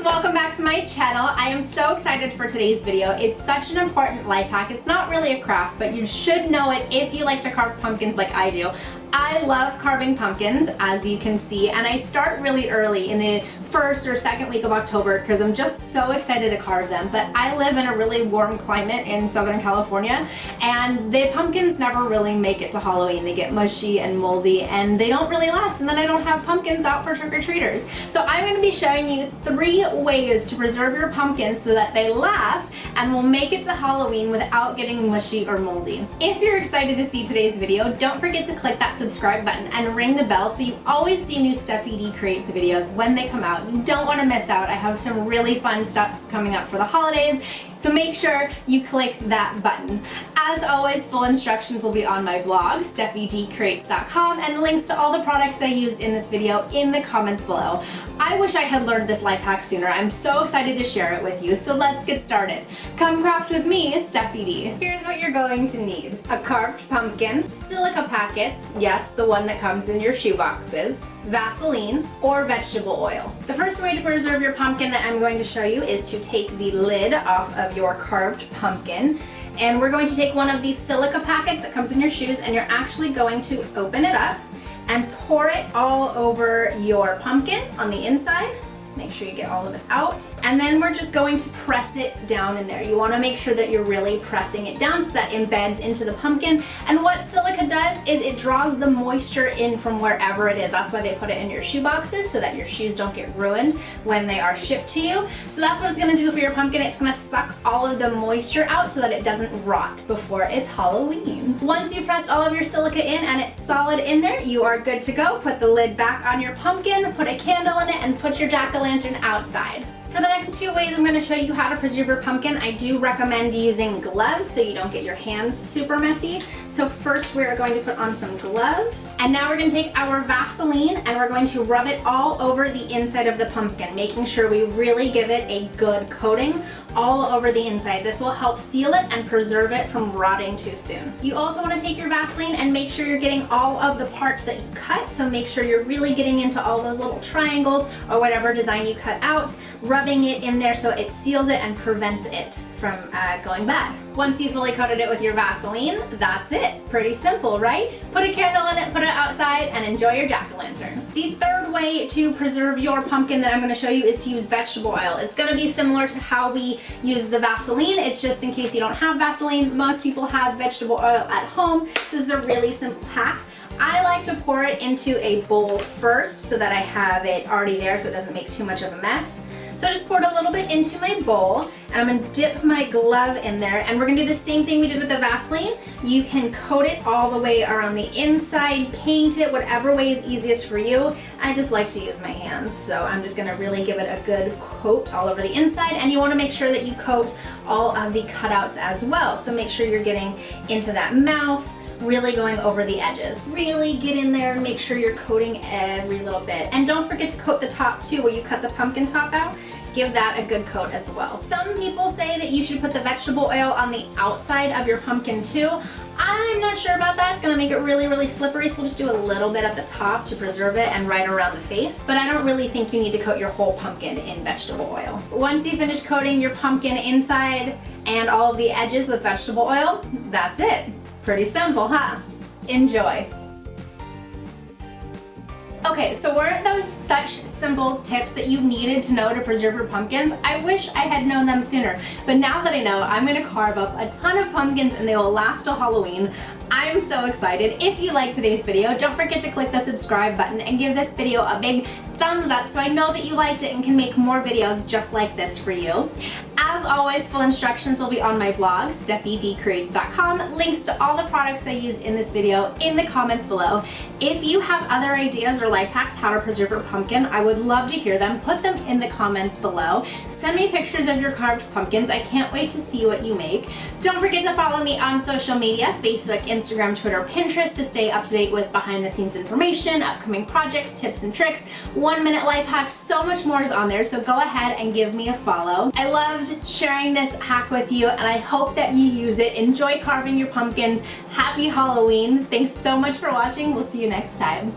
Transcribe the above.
welcome back to my channel. I am so excited for today's video. It's such an important life hack. It's not really a craft, but you should know it if you like to carve pumpkins like I do. I love carving pumpkins, as you can see, and I start really early in the first or second week of October because I'm just so excited to carve them. But I live in a really warm climate in Southern California, and the pumpkins never really make it to Halloween. They get mushy and moldy, and they don't really last, and then I don't have pumpkins out for trick-or-treaters. So I'm going to be showing you 3 ways to preserve your pumpkins so that they last and will make it to Halloween without getting mushy or moldy. If you're excited to see today's video, don't forget to click that subscribe button and ring the bell so you always see new Steffi D Creates videos when they come out. You don't want to miss out. I have some really fun stuff coming up for the holidays, so make sure you click that button. As always, full instructions will be on my blog, steffidcreates.com, and links to all the products I used in this video in the comments below. I wish I had learned this life hack sooner. I'm so excited to share it with you, so let's get started. Come craft with me, Steffi D. Here's what you're going to need. A carved pumpkin, silica packets, yes, the one that comes in your shoe boxes, Vaseline, or vegetable oil. The first way to preserve your pumpkin that I'm going to show you is to take the lid off of your carved pumpkin, and we're going to take one of these silica packets that comes in your shoes, and you're actually going to open it up and pour it all over your pumpkin on the inside. Make sure you get all of it out. And then we're just going to press it down in there. You want to make sure that you're really pressing it down so that embeds into the pumpkin. And what silica does is it draws the moisture in from wherever it is. That's why they put it in your shoe boxes, so that your shoes don't get ruined when they are shipped to you. So that's what it's going to do for your pumpkin. It's going to suck all of the moisture out so that it doesn't rot before it's Halloween. Once you've pressed all of your silica in and it's solid in there, you are good to go. Put the lid back on your pumpkin, put a candle in it, and put your jack-o'-lantern outside. For the next 2 ways I'm going to show you how to preserve your pumpkin. I do recommend using gloves so you don't get your hands super messy. So first we're going to put on some gloves. And now we're going to take our Vaseline and we're going to rub it all over the inside of the pumpkin, making sure we really give it a good coating all over the inside. This will help seal it and preserve it from rotting too soon. You also want to take your Vaseline and make sure you're getting all of the parts that you cut. So make sure you're really getting into all those little triangles or whatever design you cut out, rubbing it in there so it seals it and prevents it from going bad. Once you fully coated it with your Vaseline, that's it. Pretty simple, right? Put a candle in it, put it outside, and enjoy your jack-o'-lantern. The third way to preserve your pumpkin that I'm going to show you is to use vegetable oil. It's going to be similar to how we use the Vaseline. It's just in case you don't have Vaseline. Most people have vegetable oil at home, so this is a really simple hack. I like to pour it into a bowl first so that I have it already there so it doesn't make too much of a mess. So I just poured a little bit into my bowl, and I'm going to dip my glove in there, and we're going to do the same thing we did with the Vaseline. You can coat it all the way around the inside, paint it, whatever way is easiest for you. I just like to use my hands, so I'm just going to really give it a good coat all over the inside, and you want to make sure that you coat all of the cutouts as well. So make sure you're getting into that mouth, really going over the edges. Really get in there and make sure you're coating every little bit. And don't forget to coat the top too, where you cut the pumpkin top out. Give that a good coat as well. Some people say that you should put the vegetable oil on the outside of your pumpkin too. I'm not sure about that. It's gonna make it really, really slippery, so we'll just do a little bit at the top to preserve it and right around the face. But I don't really think you need to coat your whole pumpkin in vegetable oil. Once you finish coating your pumpkin inside and all of the edges with vegetable oil, that's it. Pretty simple, huh? Enjoy. Okay, so weren't those such simple tips that you needed to know to preserve your pumpkins? I wish I had known them sooner, but now that I know, I'm going to carve up a ton of pumpkins and they will last till Halloween. I'm so excited. If you liked today's video, don't forget to click the subscribe button and give this video a big thumbs up so I know that you liked it and can make more videos just like this for you. As always, full instructions will be on my blog, steffidcreates.com. Links to all the products I used in this video in the comments below. If you have other ideas or life hacks how to preserve your pumpkin, I would love to hear them. Put them in the comments below. Send me pictures of your carved pumpkins. I can't wait to see what you make. Don't forget to follow me on social media, Facebook, Instagram, Twitter, Pinterest, to stay up to date with behind the scenes information, upcoming projects, tips and tricks, 1-minute life hacks, so much more is on there, so go ahead and give me a follow. I loved sharing this hack with you, and I hope that you use it. Enjoy carving your pumpkins. Happy Halloween. Thanks so much for watching. We'll see you next time.